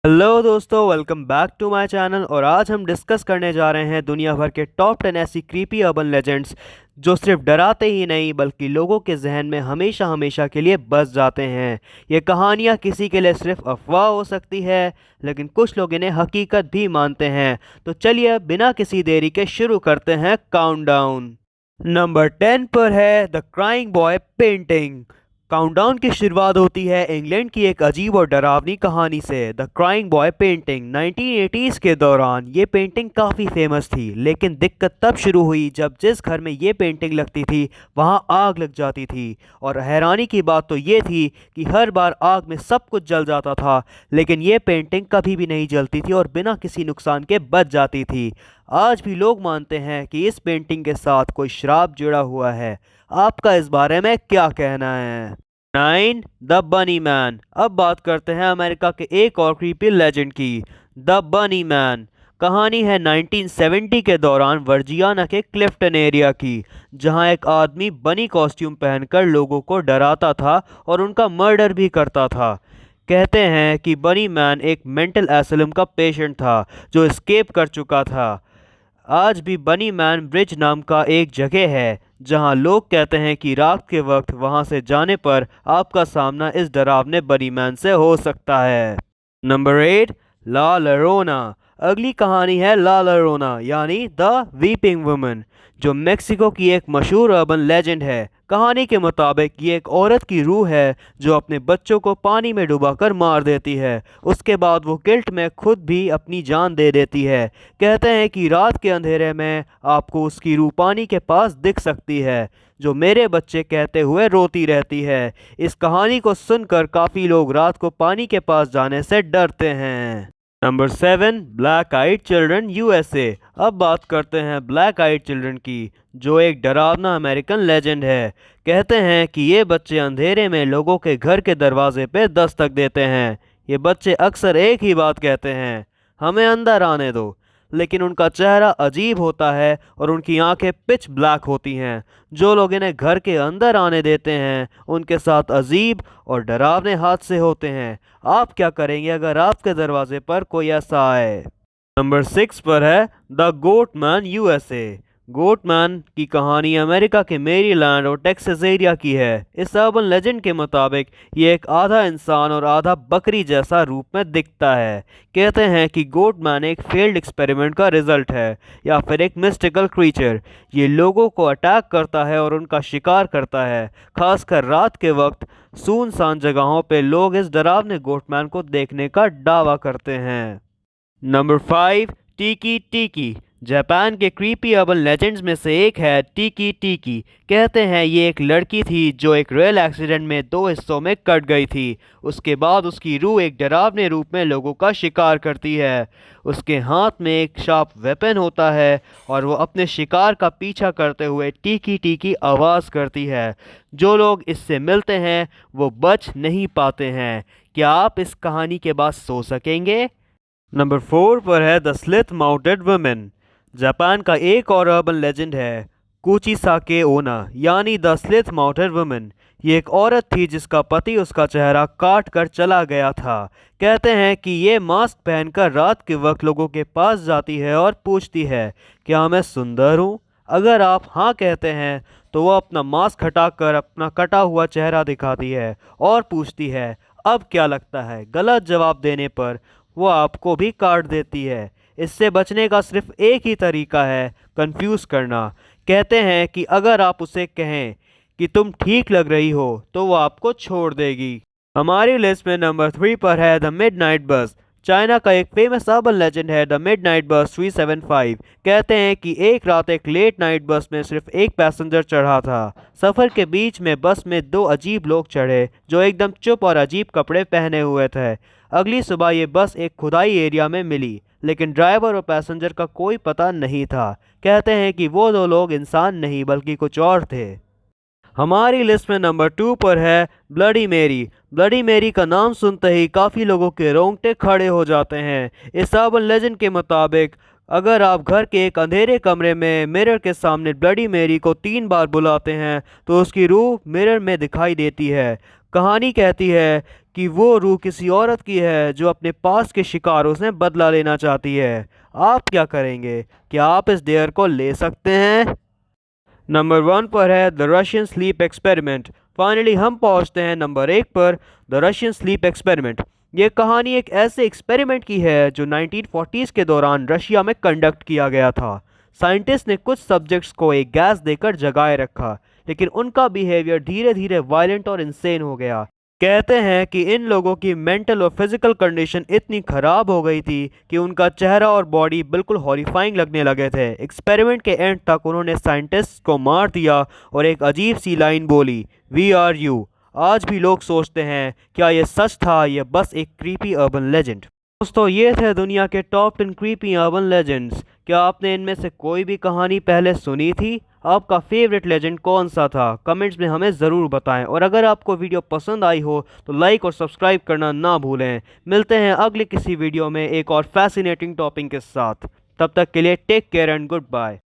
Hello दोस्तों, welcome back to my channel. और आज हम डिस्कस करने जा रहे हैं दुनिया भर के टॉप 10 ऐसी क्रीपी अर्बन लेजेंड्स जो सिर्फ डराते ही नहीं बल्कि लोगों के जहन में हमेशा हमेशा के लिए बस जाते हैं। ये कहानियाँ किसी के लिए सिर्फ अफवाह हो सकती है, लेकिन कुछ लोग इन्हें हकीकत भी मानते हैं। तो चलिए बिना किसी देरी के शुरू करते हैं काउंटडाउन। नंबर 10 पर है the crying boy painting. Countdown की शुरुआत होती है इंग्लैंड की एक अजीब और डरावनी कहानी से, the crying boy painting. 1980s के दौरान ये पेंटिंग काफ़ी फेमस थी, लेकिन दिक्कत तब शुरू हुई जब जिस घर में ये पेंटिंग लगती थी वहाँ आग लग जाती थी। और हैरानी की बात तो ये थी कि हर बार आग में सब कुछ जल जाता था, लेकिन ये पेंटिंग कभी भी नहीं जलती थी और बिना किसी नुकसान के बच जाती थी। आज भी लोग मानते हैं कि इस पेंटिंग के साथ कोई श्राप जुड़ा हुआ है। आपका इस बारे में क्या कहना है? 9 द बनी मैन। अब बात करते हैं अमेरिका के एक और क्रीपी लेजेंड की, द बनी मैन। कहानी है 1970 के दौरान वर्जियाना के क्लिफ्टन एरिया की, जहां एक आदमी बनी कॉस्ट्यूम पहनकर लोगों को डराता था और उनका मर्डर भी करता था। कहते हैं कि बनी मैन एक मेंटल एसिलम का पेशेंट था जो एस्केप कर चुका था। आज भी बनी मैन ब्रिज नाम का एक जगह है जहां लोग कहते हैं कि रात के वक्त वहां से जाने पर आपका सामना इस डरावने बनी मैन से हो सकता है। नंबर 8 ला लरोना। अगली कहानी है ला लरोना यानी द वीपिंग वुमन, जो मेक्सिको की एक मशहूर अर्बन लेजेंड है। कहानी के मुताबिक ये एक औरत की रूह है जो अपने बच्चों को पानी में डुबाकर मार देती है। उसके बाद वो गिल्ट में खुद भी अपनी जान दे देती है। कहते हैं कि रात के अंधेरे में आपको उसकी रूह पानी के पास दिख सकती है, जो मेरे बच्चे कहते हुए रोती रहती है। इस कहानी को सुनकर काफ़ी लोग रात को पानी के पास जाने से डरते हैं। नंबर 7 ब्लैक आइड चिल्ड्रन यूएसए। अब बात करते हैं ब्लैक आइड चिल्ड्रन की, जो एक डरावना अमेरिकन लेजेंड है। कहते हैं कि ये बच्चे अंधेरे में लोगों के घर के दरवाजे पे दस्तक देते हैं। ये बच्चे अक्सर एक ही बात कहते हैं, हमें अंदर आने दो। लेकिन उनका चेहरा अजीब होता है और उनकी आंखें पिच ब्लैक होती हैं। जो लोग इन्हें घर के अंदर आने देते हैं उनके साथ अजीब और डरावने हादसे होते हैं। आप क्या करेंगे अगर आपके दरवाजे पर कोई ऐसा आए? नंबर 6 पर है the goat man USA. Goatman की कहानी अमेरिका के मेरीलैंड और टेक्सास एरिया की है। इस अर्बन लेजेंड के मुताबिक ये एक आधा इंसान और आधा बकरी जैसा रूप में दिखता है। कहते हैं कि गोटमैन एक फेल्ड एक्सपेरिमेंट का रिजल्ट है या फिर एक मिस्टिकल क्रीचर। ये लोगों को अटैक करता है और उनका शिकार करता है। खासकर रात के वक्त सुनसान जगहों पे लोग इस डरावने गोटमैन को देखने का दावा करते हैं। नंबर 5 टीकी टीकी। जापान के क्रीपी अर्बन लेजेंड्स में से एक है टीकी टीकी। कहते हैं ये एक लड़की थी जो एक रेल एक्सीडेंट में दो हिस्सों में कट गई थी। उसके बाद उसकी रूह एक डरावने रूप में लोगों का शिकार करती है। उसके हाथ में एक शार्प वेपन होता है और वो अपने शिकार का पीछा करते हुए टीकी टीकी आवाज़ करती है। जो लोग इससे मिलते हैं वो बच नहीं पाते हैं। क्या आप इस कहानी के बाद सो सकेंगे? नंबर 4 पर है द स्लिथ माउंटेड वुमेन। जापान का एक और अर्बन लेजेंड है कुचिसाके ओना यानी द स्लिथ माउंटेड वुमेन। ये एक औरत थी जिसका पति उसका चेहरा काट कर चला गया था। कहते हैं कि ये मास्क पहनकर रात के वक्त लोगों के पास जाती है और पूछती है, क्या मैं सुंदर हूँ? अगर आप हाँ कहते हैं तो वो अपना मास्क हटाकर अपना कटा हुआ चेहरा दिखाती है और पूछती है, अब क्या लगता है? गलत जवाब देने पर वो आपको भी काट देती है। इससे बचने का सिर्फ एक ही तरीका है, कंफ्यूज करना। कहते हैं कि अगर आप उसे कहें कि तुम ठीक लग रही हो तो वो आपको छोड़ देगी। हमारी लिस्ट में नंबर 3 पर है द मिडनाइट बस। चाइना का एक फेमस अर्बन लेजेंड है द मिडनाइट बस 375। कहते हैं कि एक रात एक लेट नाइट बस में सिर्फ एक पैसेंजर चढ़ा था। सफ़र के बीच में बस में दो अजीब लोग चढ़े जो एकदम चुप और अजीब कपड़े पहने हुए थे। अगली सुबह ये बस एक खुदाई एरिया में मिली, लेकिन ड्राइवर और पैसेंजर का कोई पता नहीं था। कहते हैं कि वो दो लोग इंसान नहीं बल्कि कुछ और थे। हमारी लिस्ट में नंबर 2 पर है ब्लडी मेरी। ब्लडी मेरी का नाम सुनते ही काफ़ी लोगों के रोंगटे खड़े हो जाते हैं। इस अर्बन लेजेंड के मुताबिक अगर आप घर के एक अंधेरे कमरे में मिरर के सामने ब्लडी मेरी को 3 बार बुलाते हैं तो उसकी रूह मिरर में दिखाई देती है। कहानी कहती है कि वो रूह किसी औरत की है जो अपने पास के शिकारों से बदला लेना चाहती है। आप क्या करेंगे? क्या आप इस डेयर को ले सकते हैं? नंबर 1 पर है the Russian sleep experiment. Finally हम पहुंचते हैं नंबर 1 पर, द रशियन स्लीप एक्सपेरिमेंट। ये कहानी एक ऐसे एक्सपेरिमेंट की है जो 1940s के दौरान रशिया में कंडक्ट किया गया था। साइंटिस्ट ने कुछ सब्जेक्ट्स को एक गैस देकर जगाए रखा, लेकिन उनका बिहेवियर धीरे धीरे वायलेंट और इंसेन हो गया। कहते हैं कि इन लोगों की मेंटल और फिजिकल कंडीशन इतनी खराब हो गई थी कि उनका चेहरा और बॉडी बिल्कुल हॉरिफाइंग लगने लगे थे। एक्सपेरिमेंट के एंड तक उन्होंने साइंटिस्ट को मार दिया और एक अजीब सी लाइन बोली, वी आर यू। आज भी लोग सोचते हैं क्या ये सच था या बस एक क्रीपी अर्बन लेजेंड। दोस्तों, ये थे दुनिया के टॉप 10 क्रीपी अर्बन लेजेंड्स। क्या आपने इनमें से कोई भी कहानी पहले सुनी थी? आपका फेवरेट लेजेंड कौन सा था? कमेंट्स में हमें ज़रूर बताएं, और अगर आपको वीडियो पसंद आई हो तो लाइक और सब्सक्राइब करना ना भूलें। मिलते हैं अगले किसी वीडियो में एक और फैसिनेटिंग टॉपिक के साथ। तब तक के लिए take care and good bye.